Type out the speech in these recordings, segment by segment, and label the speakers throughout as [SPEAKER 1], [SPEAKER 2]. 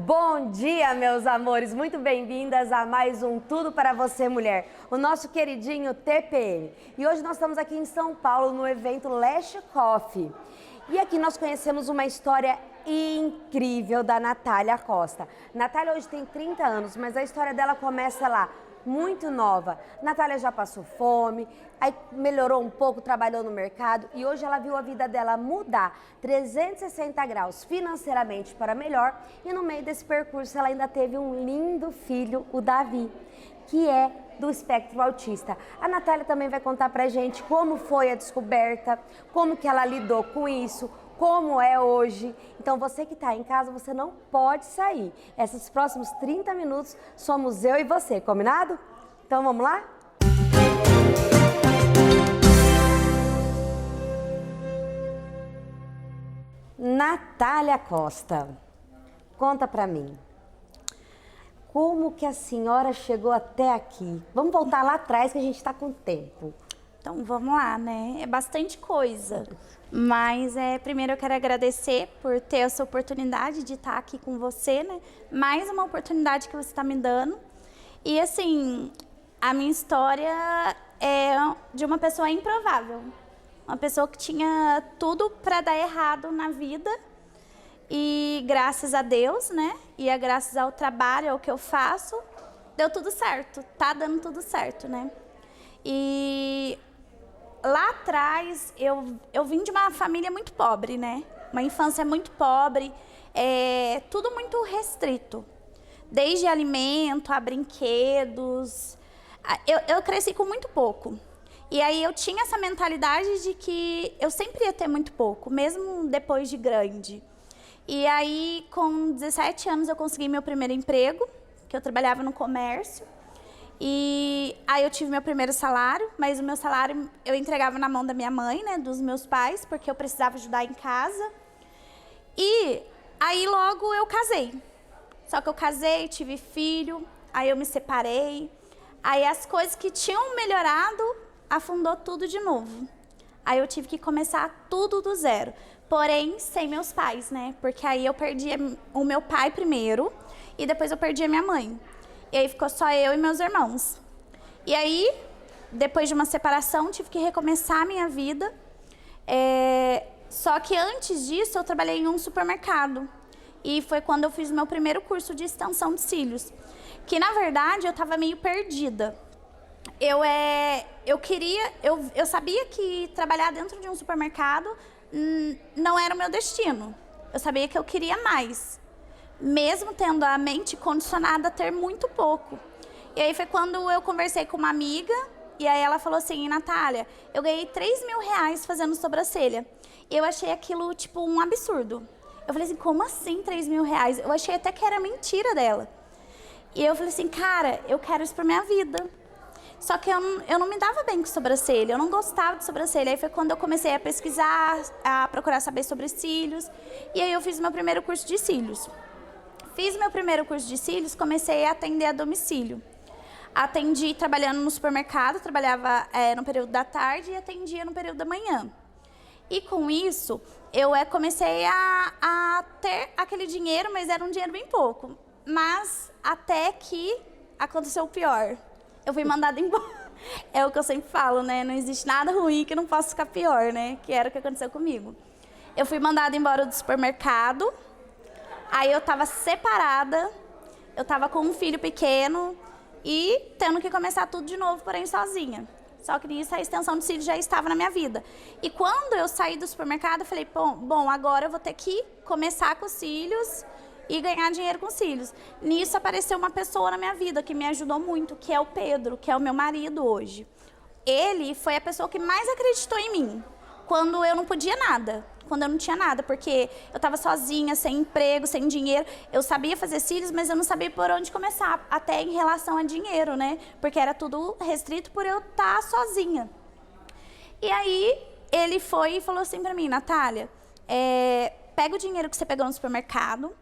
[SPEAKER 1] Bom dia, meus amores, muito bem-vindas a mais um Tudo para Você Mulher, o nosso queridinho TPM. E hoje nós estamos aqui em São Paulo no evento Lash Coffee. E aqui nós conhecemos uma história incrível da Natália Costa. Natália hoje tem 30 anos, mas a história dela começa lá, muito nova. Natália já passou fome, aí melhorou um pouco, trabalhou no mercado e hoje ela viu a vida dela mudar 360 graus financeiramente para melhor, e no meio desse percurso ela ainda teve um lindo filho, o Davi, que é do espectro autista. A Natália também vai contar pra gente como foi a descoberta, como que ela lidou com isso, como é hoje. Então você que está em casa, você não pode sair. Esses próximos 30 minutos somos eu e você, combinado? Então vamos lá? Natália Costa, conta pra mim. Como que a senhora chegou até aqui? Vamos voltar lá atrás que a gente está com tempo.
[SPEAKER 2] Então, vamos lá, né? É bastante coisa, mas primeiro eu quero agradecer por ter essa oportunidade de estar aqui com você, né? Mais uma oportunidade que você está me dando. E, assim, a minha história é de uma pessoa improvável. Uma pessoa que tinha tudo para dar errado na vida e, graças a Deus, né? E graças ao trabalho, ao que eu faço, deu tudo certo. Tá dando tudo certo, né? E lá atrás, eu vim de uma família muito pobre, né? Uma infância muito pobre, tudo muito restrito. Desde alimento a brinquedos. Eu cresci com muito pouco. E aí eu tinha essa mentalidade de que eu sempre ia ter muito pouco, mesmo depois de grande. E aí, com 17 anos, eu consegui meu primeiro emprego, que eu trabalhava no comércio. E aí eu tive meu primeiro salário, mas o meu salário eu entregava na mão da minha mãe, né, dos meus pais, porque eu precisava ajudar em casa. E aí logo eu casei. Só que eu casei, tive filho, aí eu me separei. Aí as coisas que tinham melhorado, afundou tudo de novo. Aí eu tive que começar tudo do zero. Porém, sem meus pais, né? Porque aí eu perdi o meu pai primeiro e depois eu perdi a minha mãe. E aí ficou só eu e meus irmãos. E aí, depois de uma separação, tive que recomeçar a minha vida. Só que antes disso, eu trabalhei em um supermercado. E foi quando eu fiz o meu primeiro curso de extensão de cílios. Que, na verdade, eu estava meio perdida. Eu sabia que trabalhar dentro de um supermercado não era o meu destino. Eu sabia que eu queria mais, mesmo tendo a mente condicionada a ter muito pouco. E aí foi quando eu conversei com uma amiga, e aí ela falou assim: Natália, eu ganhei 3 mil reais fazendo sobrancelha. E eu achei aquilo, tipo, um absurdo. Eu falei assim, como assim 3 mil reais? Eu achei até que era mentira dela. E eu falei assim, cara, eu quero isso pra minha vida. Só que eu não me dava bem com sobrancelha, eu não gostava de sobrancelha. Aí foi quando eu comecei a pesquisar, a procurar saber sobre cílios. E aí eu fiz meu primeiro curso de cílios. Fiz meu primeiro curso de cílios, comecei a atender a domicílio. Atendi trabalhando no supermercado, trabalhava no período da tarde e atendia no período da manhã. E com isso, eu comecei a ter aquele dinheiro, mas era um dinheiro bem pouco. Mas até que aconteceu o pior. Eu fui mandada embora. É o que eu sempre falo, né? Não existe nada ruim que não possa ficar pior, né? Que era o que aconteceu comigo. Eu fui mandada embora do supermercado. Aí eu tava separada. Eu tava com um filho pequeno e tendo que começar tudo de novo, porém sozinha. Só que nisso a extensão de cílios já estava na minha vida. E quando eu saí do supermercado, eu falei, bom, agora eu vou ter que começar com os cílios e ganhar dinheiro com cílios. Nisso apareceu uma pessoa na minha vida que me ajudou muito, que é o Pedro, que é o meu marido hoje. Ele foi a pessoa que mais acreditou em mim, quando eu não podia nada, quando eu não tinha nada, porque eu estava sozinha, sem emprego, sem dinheiro. Eu sabia fazer cílios, mas eu não sabia por onde começar, até em relação a dinheiro, né? Porque era tudo restrito por eu estar sozinha. E aí ele foi e falou assim pra mim, Natália, pega o dinheiro que você pegou no supermercado,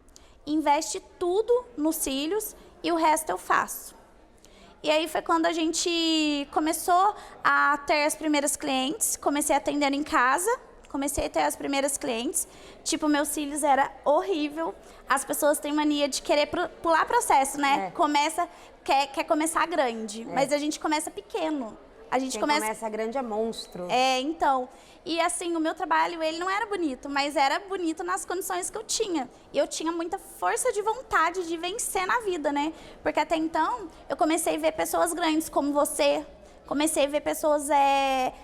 [SPEAKER 2] investe tudo nos cílios e o resto eu faço. E aí foi quando a gente começou a ter as primeiras clientes, comecei atendendo em casa, Comecei a ter as primeiras clientes. Tipo, meus cílios era horrível. As pessoas têm mania de querer pular processo, né? Quer começar grande, mas a gente começa pequeno.
[SPEAKER 1] Quem começa grande é monstro.
[SPEAKER 2] Então. E assim, o meu trabalho, ele não era bonito, mas era bonito nas condições que eu tinha. E eu tinha muita força de vontade de vencer na vida, né? Porque até então, eu comecei a ver pessoas grandes como você. Comecei a ver pessoas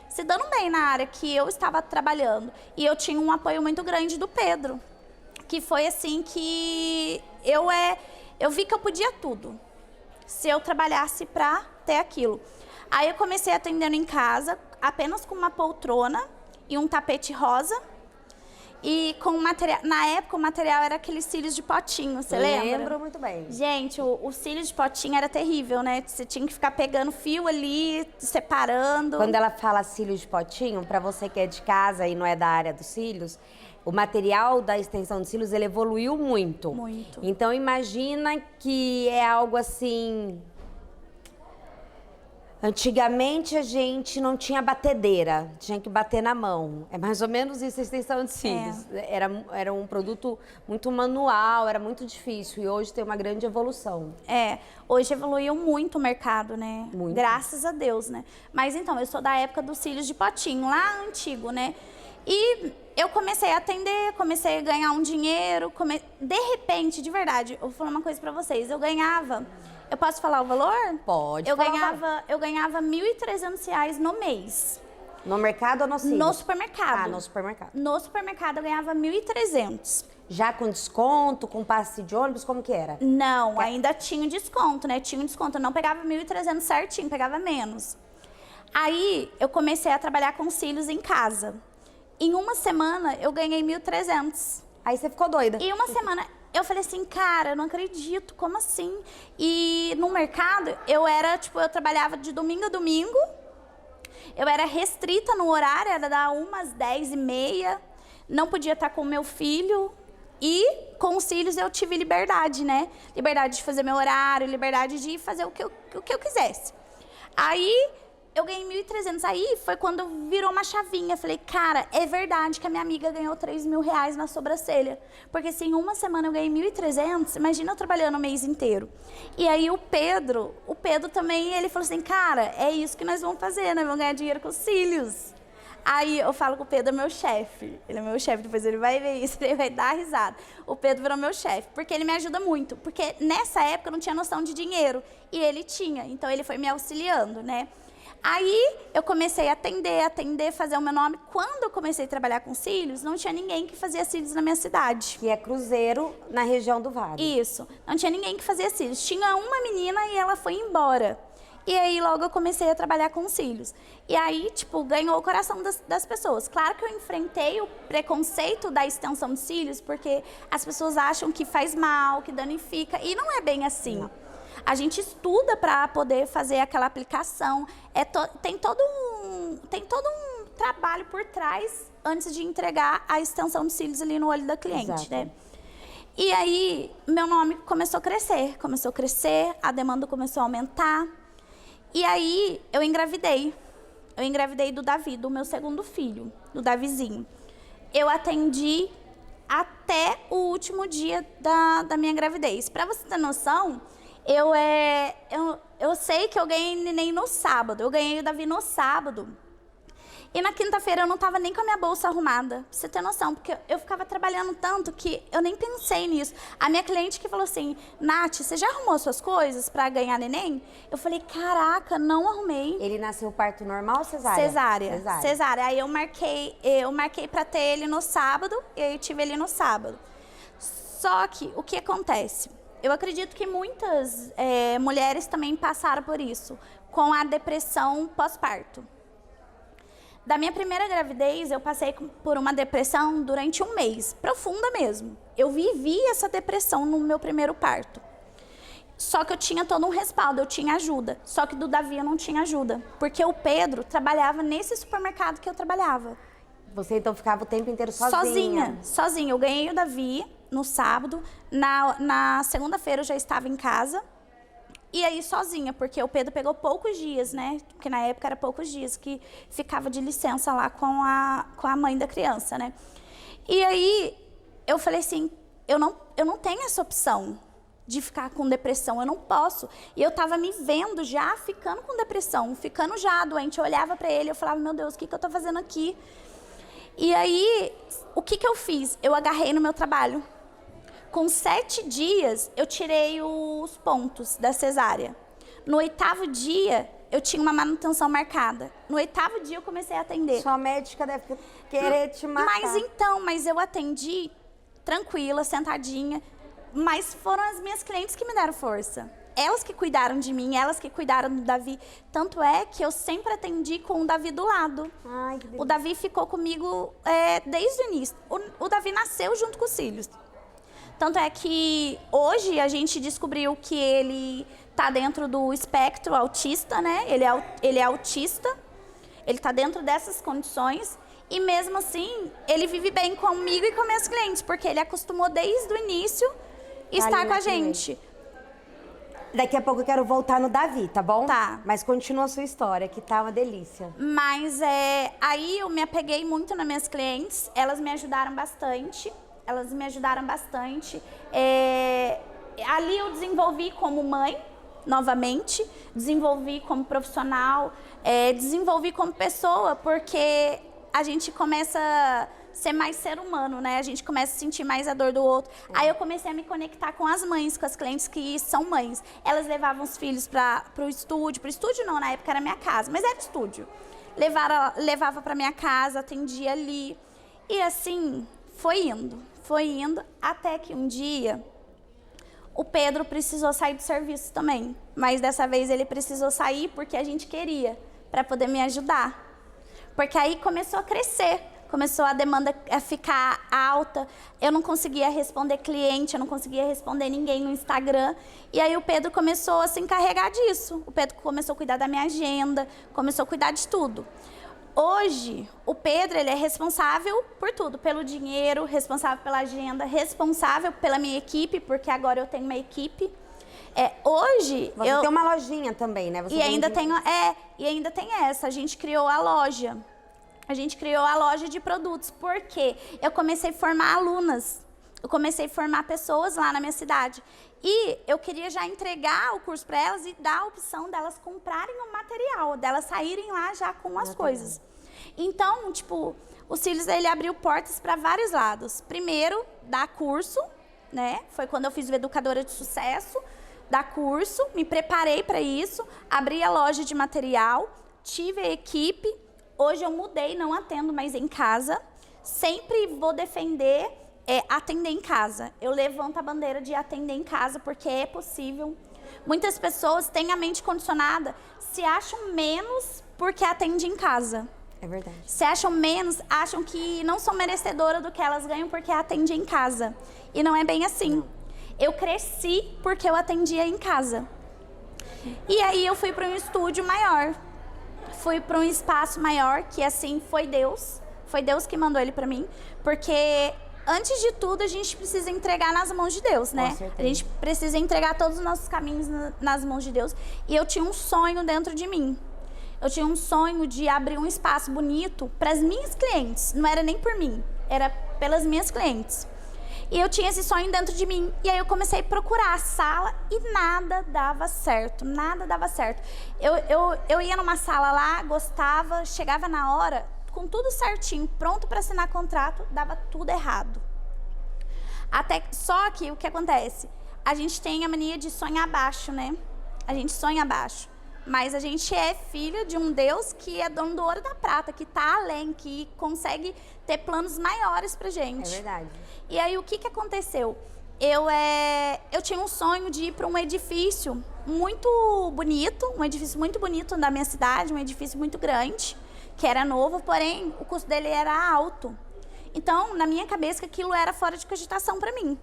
[SPEAKER 2] se dando bem na área que eu estava trabalhando. E eu tinha um apoio muito grande do Pedro. Que foi assim que eu vi que eu podia tudo. Se eu trabalhasse pra ter aquilo. Aí eu comecei atendendo em casa, apenas com uma poltrona e um tapete rosa. E com material. Na época o material era aqueles cílios de potinho, você lembra?
[SPEAKER 1] Lembro muito bem.
[SPEAKER 2] Gente, o cílio de potinho era terrível, né? Você tinha que ficar pegando fio ali, separando.
[SPEAKER 1] Quando ela fala cílios de potinho, pra você que é de casa e não é da área dos cílios, o material da extensão de cílios, ele evoluiu muito.
[SPEAKER 2] Muito.
[SPEAKER 1] Então imagina que é algo assim... Antigamente a gente não tinha batedeira, tinha que bater na mão. É mais ou menos isso a extensão de cílios. Era um produto muito manual, era muito difícil e hoje tem uma grande evolução.
[SPEAKER 2] Hoje evoluiu muito o mercado, né?
[SPEAKER 1] Muito.
[SPEAKER 2] Graças a Deus, né? Mas então, eu sou da época dos cílios de potinho, lá antigo, né? E eu comecei a atender, comecei a ganhar um dinheiro, de repente, de verdade, eu vou falar uma coisa pra vocês, eu ganhava... Eu posso falar o valor?
[SPEAKER 1] Pode.
[SPEAKER 2] Eu ganhava R$1.300 no mês.
[SPEAKER 1] No mercado ou no cílios?
[SPEAKER 2] No supermercado.
[SPEAKER 1] No supermercado.
[SPEAKER 2] No supermercado eu ganhava R$1.300.
[SPEAKER 1] Já com desconto, com passe de ônibus, como que era?
[SPEAKER 2] Não, ainda tinha desconto, né? Tinha um desconto. Eu não pegava 1.300 certinho, pegava menos. Aí eu comecei a trabalhar com cílios em casa. Em uma semana eu ganhei 1.300.
[SPEAKER 1] Aí você ficou doida.
[SPEAKER 2] Em uma semana... Eu falei assim, cara, eu não acredito, como assim? E no mercado, eu trabalhava de domingo a domingo, eu era restrita no horário, era da 1 às 10h30, não podia estar com o meu filho, e com os filhos eu tive liberdade, né? Liberdade de fazer meu horário, liberdade de fazer o que eu quisesse. Aí... eu ganhei 1.300, aí foi quando virou uma chavinha. Falei, cara, é verdade que a minha amiga ganhou R$3.000 na sobrancelha. Porque se em uma semana eu ganhei 1.300, imagina eu trabalhando o mês inteiro. E aí o Pedro também, ele falou assim, cara, é isso que nós vamos fazer, nós vamos ganhar dinheiro com os cílios. Aí eu falo que o Pedro é meu chefe. Ele é meu chefe, depois ele vai ver isso, ele vai dar risada. O Pedro virou meu chefe, porque ele me ajuda muito. Porque nessa época eu não tinha noção de dinheiro, e ele tinha, então ele foi me auxiliando, né? Aí eu comecei a atender, fazer o meu nome. Quando eu comecei a trabalhar com cílios, não tinha ninguém que fazia cílios na minha cidade.
[SPEAKER 1] Que é Cruzeiro, na região do Vale.
[SPEAKER 2] Isso, não tinha ninguém que fazia cílios. Tinha uma menina e ela foi embora. E aí logo eu comecei a trabalhar com cílios. E aí, tipo, ganhou o coração das pessoas. Claro que eu enfrentei o preconceito da extensão de cílios, porque as pessoas acham que faz mal, que danifica, e não é bem assim. Não. A gente estuda para poder fazer aquela aplicação. Tem todo um trabalho por trás antes de entregar a extensão de cílios ali no olho da cliente,
[SPEAKER 1] exato,
[SPEAKER 2] né? E aí, meu nome começou a crescer, a demanda começou a aumentar. E aí, eu engravidei. Eu engravidei do Davi, do meu segundo filho, do Davizinho. Eu atendi até o último dia da minha gravidez. Para você ter noção... Eu sei que eu ganhei neném no sábado. Eu ganhei o Davi no sábado. E na quinta-feira eu não tava nem com a minha bolsa arrumada. Pra você ter noção, porque eu ficava trabalhando tanto que eu nem pensei nisso. A minha cliente que falou assim, Nath, você já arrumou suas coisas pra ganhar neném? Eu falei, caraca, não arrumei.
[SPEAKER 1] Ele nasceu parto normal ou cesárea?
[SPEAKER 2] Cesárea. Aí eu marquei pra ter ele no sábado, e aí eu tive ele no sábado. Só que, o que acontece? Eu acredito que muitas mulheres também passaram por isso, com a depressão pós-parto. Da minha primeira gravidez, eu passei por uma depressão durante um mês, profunda mesmo. Eu vivi essa depressão no meu primeiro parto. Só que eu tinha todo um respaldo, eu tinha ajuda. Só que do Davi eu não tinha ajuda, porque o Pedro trabalhava nesse supermercado que eu trabalhava.
[SPEAKER 1] Você então ficava o tempo inteiro sozinha?
[SPEAKER 2] Sozinha. Eu ganhei o Davi no sábado, na segunda-feira eu já estava em casa. ia ir sozinha, porque o Pedro pegou poucos dias, né? Porque na época era poucos dias que ficava de licença lá com a mãe da criança, né? E aí eu falei assim, eu não tenho essa opção de ficar com depressão, eu não posso. E eu tava me vendo já ficando com depressão, ficando já doente. Eu olhava pra ele, eu falava, meu Deus, o que eu tô fazendo aqui? E aí, o que eu fiz? Eu agarrei no meu trabalho. Com 7 dias, eu tirei os pontos da cesárea. No 8º dia, eu tinha uma manutenção marcada. No 8º dia, eu comecei a atender.
[SPEAKER 1] Sua médica deve querer te matar.
[SPEAKER 2] Mas eu atendi tranquila, sentadinha. Mas foram as minhas clientes que me deram força. Elas que cuidaram de mim, elas que cuidaram do Davi. Tanto é que eu sempre atendi com o Davi do lado.
[SPEAKER 1] Ai, que delícia.
[SPEAKER 2] O Davi ficou comigo desde o início. O Davi nasceu junto com os filhos. Tanto é que hoje a gente descobriu que ele está dentro do espectro autista, né? Ele é autista, ele está dentro dessas condições. E mesmo assim, ele vive bem comigo e com minhas clientes, porque ele acostumou desde o início estar com a gente.
[SPEAKER 1] Daqui a pouco eu quero voltar no Davi, tá bom?
[SPEAKER 2] Tá.
[SPEAKER 1] Mas continua a sua história, que tá uma delícia.
[SPEAKER 2] Mas aí eu me apeguei muito nas minhas clientes, elas me ajudaram bastante. Ali eu desenvolvi como mãe, novamente, desenvolvi como profissional, desenvolvi como pessoa, porque a gente começa a ser mais ser humano, né? A gente começa a sentir mais a dor do outro. Aí eu comecei a me conectar com as mães, com as clientes que são mães. Elas levavam os filhos pro estúdio não, na época era minha casa, mas era estúdio. Levava para minha casa, atendia ali. E assim, foi indo, até que um dia o Pedro precisou sair do serviço também. Mas dessa vez ele precisou sair porque a gente queria, para poder me ajudar. Porque aí começou a crescer, começou a demanda a ficar alta, eu não conseguia responder cliente, eu não conseguia responder ninguém no Instagram. E aí o Pedro começou a se encarregar disso. O Pedro começou a cuidar da minha agenda, começou a cuidar de tudo. Hoje, o Pedro, ele é responsável por tudo, pelo dinheiro, responsável pela agenda, responsável pela minha equipe, porque agora eu tenho uma equipe. Hoje...
[SPEAKER 1] Você tem uma lojinha também, né?
[SPEAKER 2] E ainda tem essa, a gente criou a loja. A gente criou a loja de produtos, porque eu comecei a formar alunas. Eu comecei a formar pessoas lá na minha cidade. E eu queria já entregar o curso para elas e dar a opção delas comprarem o material, delas saírem lá já com as coisas. Então, tipo, o Cílios, ele abriu portas para vários lados. Primeiro, dar curso, né? Foi quando eu fiz o Educadora de Sucesso, dar curso, me preparei para isso, abri a loja de material, tive a equipe. Hoje eu mudei, não atendo mais em casa. Sempre vou defender atender em casa. Eu levanto a bandeira de atender em casa porque é possível. Muitas pessoas têm a mente condicionada, se acham menos porque atende em casa.
[SPEAKER 1] É verdade.
[SPEAKER 2] Se acham menos, acham que não são merecedoras do que elas ganham porque atende em casa. E não é bem assim. Não. Eu cresci porque eu atendia em casa. E aí eu fui para um estúdio maior. Fui para um espaço maior, que assim foi Deus. Foi Deus que mandou ele para mim. Porque, antes de tudo, a gente precisa entregar nas mãos de Deus, né?
[SPEAKER 1] Com certeza.
[SPEAKER 2] A gente precisa entregar todos os nossos caminhos nas mãos de Deus. E eu tinha um sonho dentro de mim. Eu tinha um sonho de abrir um espaço bonito para as minhas clientes. Não era nem por mim, era pelas minhas clientes. E eu tinha esse sonho dentro de mim. E aí eu comecei a procurar a sala e nada dava certo, nada dava certo. Eu ia numa sala lá, gostava, chegava na hora, com tudo certinho, pronto para assinar contrato, dava tudo errado. Só que o que acontece? A gente tem a mania de sonhar baixo, né? A gente sonha baixo. Mas a gente é filho de um Deus que é dono do ouro e da prata, que está além, que consegue ter planos maiores pra gente.
[SPEAKER 1] É verdade.
[SPEAKER 2] E aí, o que aconteceu? Eu tinha um sonho de ir para um edifício muito bonito da minha cidade, um edifício muito grande, que era novo, porém, o custo dele era alto. Então, na minha cabeça, aquilo era fora de cogitação para mim.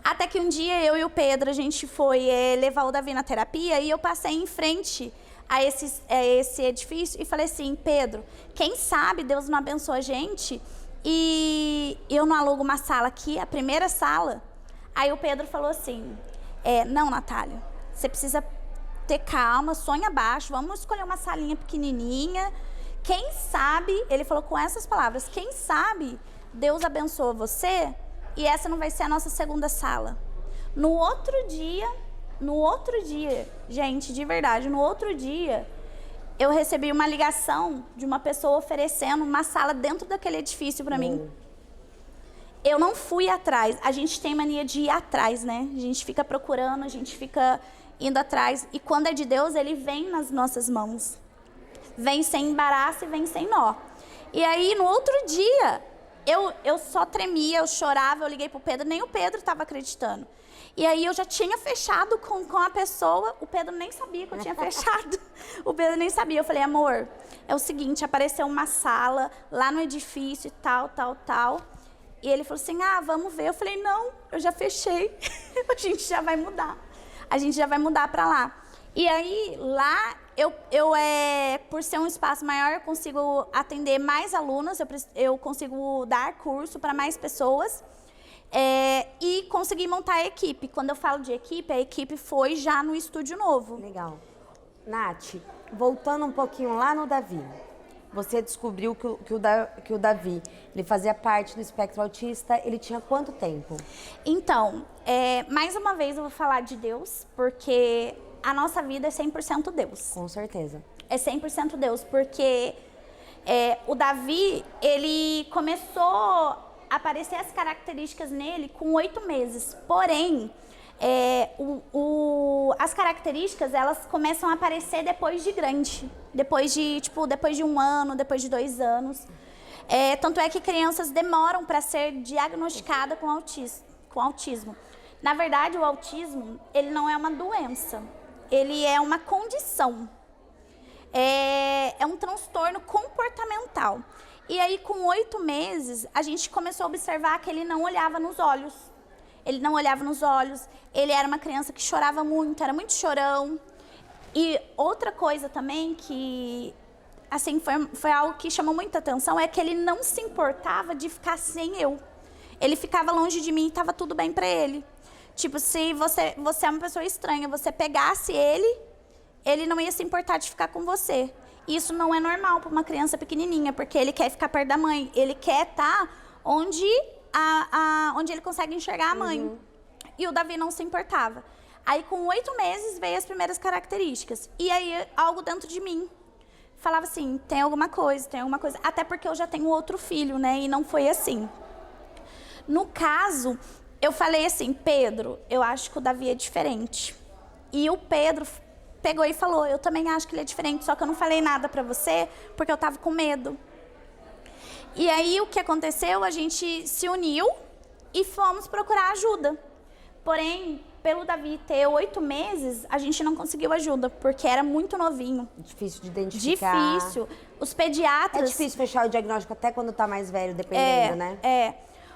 [SPEAKER 2] Até que um dia, eu e o Pedro, a gente foi levar o Davi na terapia e eu passei em frente a esse edifício e falei assim, Pedro, quem sabe Deus não abençoa a gente e eu não alugo uma sala aqui, a primeira sala. Aí o Pedro falou assim, não, Natália, você precisa ter calma, sonha baixo, vamos escolher uma salinha pequenininha. Quem sabe, ele falou com essas palavras, quem sabe Deus abençoa você e essa não vai ser a nossa segunda sala. No outro dia, gente, de verdade, no outro dia, eu recebi uma ligação de uma pessoa oferecendo uma sala dentro daquele edifício para mim. Eu não fui atrás. A gente tem mania de ir atrás, né? A gente fica procurando, a gente fica indo atrás. E quando é de Deus, ele vem nas nossas mãos. Vem sem embaraço e vem sem nó. E aí, no outro dia, eu só tremia, eu chorava, eu liguei pro Pedro, nem o Pedro estava acreditando. E aí eu já tinha fechado com a pessoa, o Pedro nem sabia que eu tinha fechado. O Pedro nem sabia. Eu falei, amor, é o seguinte, apareceu uma sala lá no edifício e tal. E ele falou assim, vamos ver. Eu falei, não, eu já fechei, a gente já vai mudar. A gente já vai mudar para lá. E aí, lá, por ser um espaço maior, eu consigo atender mais alunos, eu consigo dar curso para mais pessoas. E consegui montar a equipe. Quando eu falo de equipe, a equipe foi já no estúdio novo.
[SPEAKER 1] Legal. Nath, voltando um pouquinho lá no Davi. Você descobriu que o Davi, ele fazia parte do espectro autista, ele tinha quanto tempo?
[SPEAKER 2] Então, mais uma vez eu vou falar de Deus, porque a nossa vida é 100% Deus.
[SPEAKER 1] Com certeza.
[SPEAKER 2] É 100% Deus, porque o Davi, ele começou a aparecer as características nele com 8 meses. Porém, as características, elas começam a aparecer depois de grande. Depois de 1 ano, depois de 2 anos. Tanto é que crianças demoram para ser diagnosticadas com autismo. Na verdade, o autismo, ele não é uma doença. Ele é uma condição. É um transtorno comportamental. E aí, com 8 meses, a gente começou a observar que ele não olhava nos olhos. Ele não olhava nos olhos, ele era uma criança que chorava muito, era muito chorão. E outra coisa também que, assim, foi algo que chamou muita atenção, é que ele não se importava de ficar sem eu. Ele ficava longe de mim e estava tudo bem para ele. Tipo, se você é uma pessoa estranha, você pegasse ele não ia se importar de ficar com você. Isso não é normal para uma criança pequenininha, porque ele quer ficar perto da mãe, ele quer estar onde ele consegue enxergar a mãe. E o Davi não se importava. Aí, com 8 meses, veio as primeiras características. E aí, algo dentro de mim falava assim, tem alguma coisa. Até porque eu já tenho outro filho, né? E não foi assim. No caso, eu falei assim, Pedro, eu acho que o Davi é diferente. E o Pedro pegou e falou, eu também acho que ele é diferente, só que eu não falei nada pra você, porque eu tava com medo. E aí, o que aconteceu? A gente se uniu e fomos procurar ajuda. Porém, pelo Davi ter 8 meses, a gente não conseguiu ajuda, porque era muito novinho.
[SPEAKER 1] Difícil de identificar.
[SPEAKER 2] Difícil. Os pediatras...
[SPEAKER 1] É difícil fechar o diagnóstico até quando tá mais velho, dependendo, né?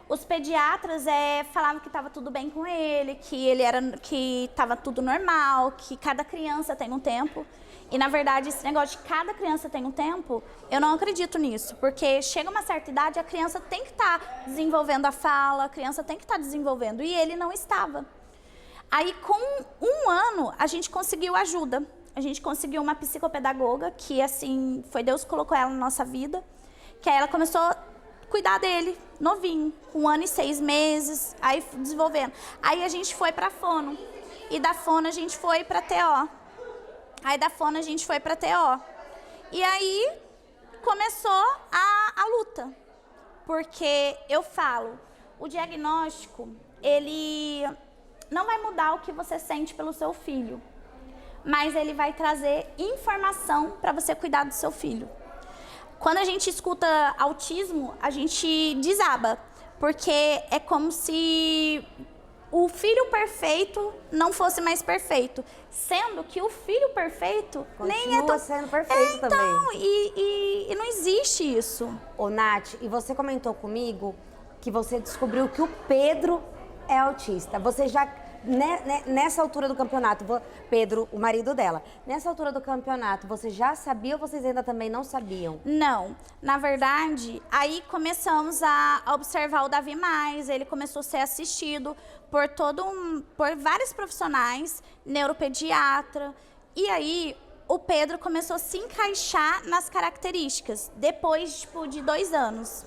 [SPEAKER 2] Os pediatras falavam que estava tudo bem com ele, que estava tudo normal, que cada criança tem um tempo. E, na verdade, esse negócio de cada criança tem um tempo, eu não acredito nisso. Porque chega uma certa idade, a criança tem que estar desenvolvendo a fala, a criança tem que estar desenvolvendo. E ele não estava. Aí, com 1 ano, a gente conseguiu ajuda. A gente conseguiu uma psicopedagoga, que, assim, foi Deus que colocou ela na nossa vida. Que aí ela começou a cuidar dele, novinho, com 1 ano e 6 meses, aí desenvolvendo. Aí a gente foi pra fono. E da fono a gente foi pra TO. Aí da fono a gente foi pra TO. E aí começou a luta. Porque eu falo, o diagnóstico, ele não vai mudar o que você sente pelo seu filho. Mas ele vai trazer informação para você cuidar do seu filho. Quando a gente escuta autismo, a gente desaba. Porque é como se o filho perfeito não fosse mais perfeito. Sendo que o filho perfeito nem é tão...
[SPEAKER 1] sendo perfeito também.
[SPEAKER 2] E não existe isso.
[SPEAKER 1] Ô, Nath, e você comentou comigo que você descobriu que o Pedro é autista. Você já, nessa altura do campeonato, Pedro, o marido dela, nessa altura do campeonato, você já sabia ou vocês ainda também não sabiam?
[SPEAKER 2] Não. Na verdade, aí começamos a observar o Davi mais, ele começou a ser assistido, por vários profissionais, neuropediatra. E aí, o Pedro começou a se encaixar nas características, depois, tipo, de 2 anos.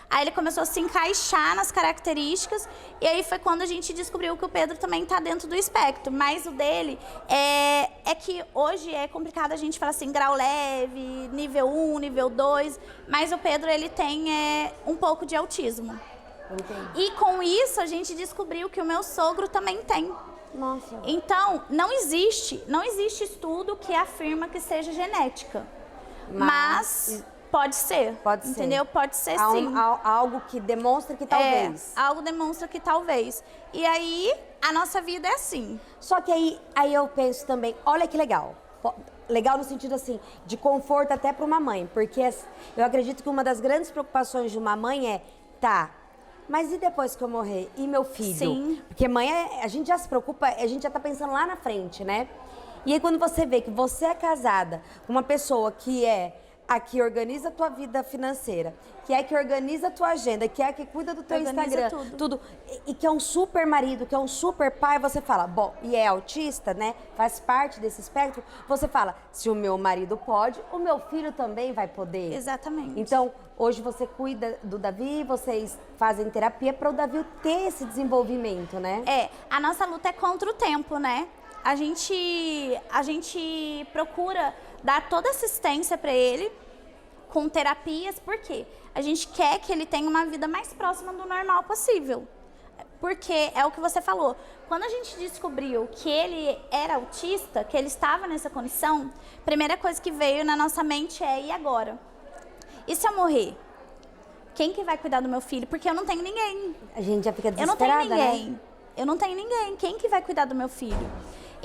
[SPEAKER 2] Aí ele começou a se encaixar nas características, e aí foi quando a gente descobriu que o Pedro também está dentro do espectro. Mas o dele é que hoje é complicado a gente falar assim, grau leve, nível 1, nível 2, mas o Pedro, ele tem um pouco de autismo.
[SPEAKER 1] Entendi.
[SPEAKER 2] E com isso a gente descobriu que o meu sogro também tem.
[SPEAKER 1] Nossa.
[SPEAKER 2] Então, não existe estudo que afirma que seja genética. Mas pode ser.
[SPEAKER 1] Pode ser.
[SPEAKER 2] Entendeu? Pode ser
[SPEAKER 1] Há
[SPEAKER 2] sim.
[SPEAKER 1] Algo que demonstra que talvez.
[SPEAKER 2] Algo demonstra que talvez. E aí, a nossa vida é assim.
[SPEAKER 1] Só que aí eu penso também, olha que legal. Legal no sentido assim, de conforto até para uma mãe. Porque eu acredito que uma das grandes preocupações de uma mãe é, mas e depois que eu morrer? E meu filho?
[SPEAKER 2] Sim.
[SPEAKER 1] Porque mãe, a gente já se preocupa, a gente já tá pensando lá na frente, né? E aí quando você vê que você é casada com uma pessoa que é a que organiza a tua vida financeira, que é a que organiza a tua agenda, que é a que cuida do teu Instagram, tudo, e que é um super marido, que é um super pai, você fala, bom, e é autista, né? Faz parte desse espectro, você fala, se o meu marido pode, o meu filho também vai poder.
[SPEAKER 2] Exatamente.
[SPEAKER 1] Então, hoje você cuida do Davi, vocês fazem terapia para o Davi ter esse desenvolvimento, né?
[SPEAKER 2] A nossa luta é contra o tempo, né? A gente procura dar toda assistência para ele com terapias, porque a gente quer que ele tenha uma vida mais próxima do normal possível. Porque é o que você falou, quando a gente descobriu que ele era autista, que ele estava nessa condição, a primeira coisa que veio na nossa mente é, e agora? E se eu morrer? Quem que vai cuidar do meu filho? Porque eu não tenho ninguém.
[SPEAKER 1] A gente já fica
[SPEAKER 2] Eu não tenho
[SPEAKER 1] desesperada,
[SPEAKER 2] ninguém.
[SPEAKER 1] né?
[SPEAKER 2] Eu não tenho ninguém. Quem que vai cuidar do meu filho?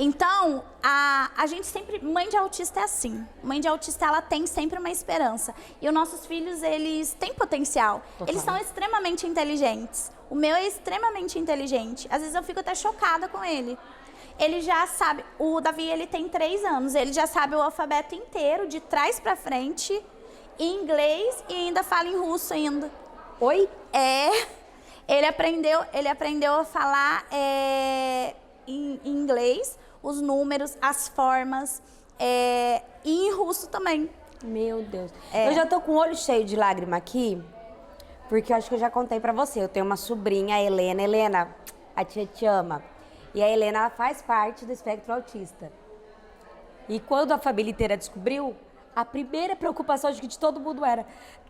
[SPEAKER 2] Então, a gente sempre... Mãe de autista é assim. Mãe de autista, ela tem sempre uma esperança. E os nossos filhos, eles têm potencial.
[SPEAKER 1] Total.
[SPEAKER 2] Eles são extremamente inteligentes. O meu é extremamente inteligente. Às vezes eu fico até chocada com ele. Ele já sabe... O Davi, ele tem 3 anos. Ele já sabe o alfabeto inteiro, de trás pra frente, em inglês, e ainda fala em russo ainda.
[SPEAKER 1] Oi?
[SPEAKER 2] Ele aprendeu a falar em inglês, os números, as formas, e em russo também.
[SPEAKER 1] Meu Deus. Eu já tô com o olho cheio de lágrima aqui, porque eu acho que eu já contei pra você. Eu tenho uma sobrinha, a Helena. Helena, a tia te ama. E a Helena, ela faz parte do espectro autista. E quando a família inteira descobriu, a primeira preocupação acho que de todo mundo era,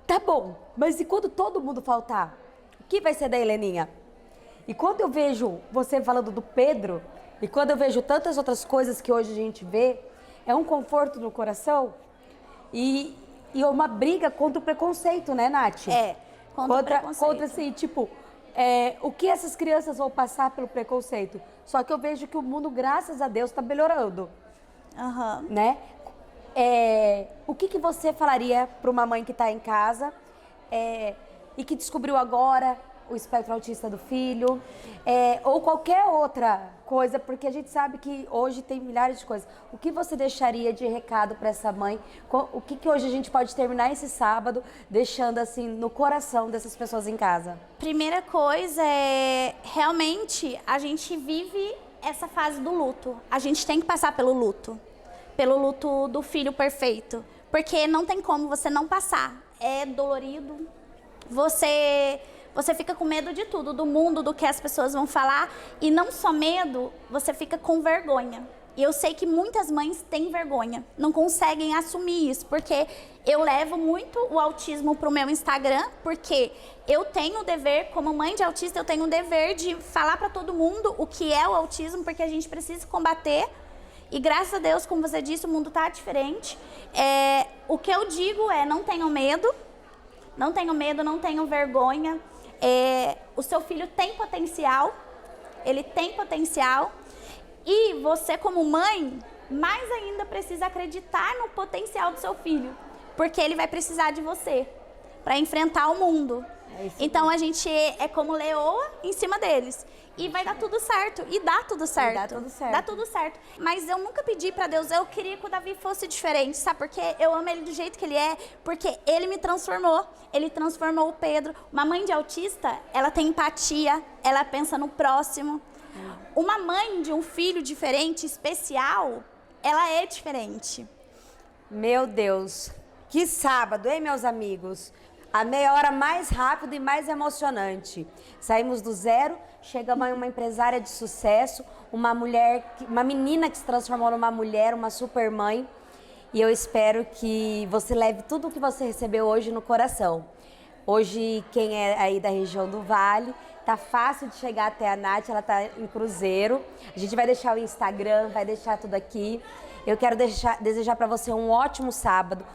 [SPEAKER 1] tá bom, mas e quando todo mundo faltar? O que vai ser da Heleninha? E quando eu vejo você falando do Pedro, e quando eu vejo tantas outras coisas que hoje a gente vê, é um conforto no coração e uma briga contra o preconceito, né, Nath?
[SPEAKER 2] Contra o preconceito.
[SPEAKER 1] Contra, assim, tipo, o que essas crianças vão passar pelo preconceito? Só que eu vejo que o mundo, graças a Deus, está melhorando.
[SPEAKER 2] Uhum.
[SPEAKER 1] Né? O que você falaria para uma mãe que está em casa e que descobriu agora o espectro autista do filho, ou qualquer outra coisa, porque a gente sabe que hoje tem milhares de coisas. O que você deixaria de recado para essa mãe? O que hoje a gente pode terminar esse sábado deixando assim no coração dessas pessoas em casa?
[SPEAKER 2] Primeira coisa realmente, a gente vive essa fase do luto. A gente tem que passar pelo luto do filho perfeito, porque não tem como você não passar. É dolorido. Você fica com medo de tudo, do mundo, do que as pessoas vão falar. E não só medo, você fica com vergonha. E eu sei que muitas mães têm vergonha, não conseguem assumir isso. Porque eu levo muito o autismo para o meu Instagram, porque eu tenho o dever, como mãe de autista, eu tenho o dever de falar para todo mundo o que é o autismo, porque a gente precisa combater. E graças a Deus, como você disse, o mundo está diferente. O que eu digo não tenham medo, não tenham vergonha. O seu filho tem potencial, ele tem potencial, e você como mãe, mais ainda precisa acreditar no potencial do seu filho, porque ele vai precisar de você para enfrentar o mundo. Então a gente é como leoa em cima deles. E vai dar tudo certo. E dá tudo certo.
[SPEAKER 1] Dá tudo certo.
[SPEAKER 2] Dá tudo certo. Mas eu nunca pedi pra Deus, eu queria que o Davi fosse diferente, sabe? Porque eu amo ele do jeito que ele é, porque ele me transformou. Ele transformou o Pedro. Uma mãe de autista, ela tem empatia, ela pensa no próximo. Uma mãe de um filho diferente, especial, ela é diferente.
[SPEAKER 1] Meu Deus, que sábado, hein, meus amigos? A meia hora mais rápida e mais emocionante. Saímos do zero, chegamos a uma empresária de sucesso, uma mulher, uma menina que se transformou numa mulher, uma super mãe. E eu espero que você leve tudo o que você recebeu hoje no coração. Hoje, quem é aí da região do Vale, tá fácil de chegar até a Nath, ela tá em Cruzeiro. A gente vai deixar o Instagram, vai deixar tudo aqui. Eu quero desejar para você um ótimo sábado.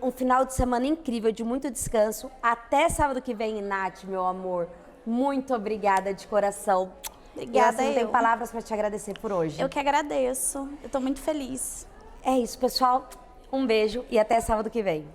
[SPEAKER 1] Um final de semana incrível, de muito descanso. Até sábado que vem, Nath, meu amor. Muito obrigada de coração.
[SPEAKER 2] Obrigada,
[SPEAKER 1] eu não tenho palavras para te agradecer por hoje.
[SPEAKER 2] Eu que agradeço. Eu tô muito feliz.
[SPEAKER 1] É isso, pessoal. Um beijo e até sábado que vem.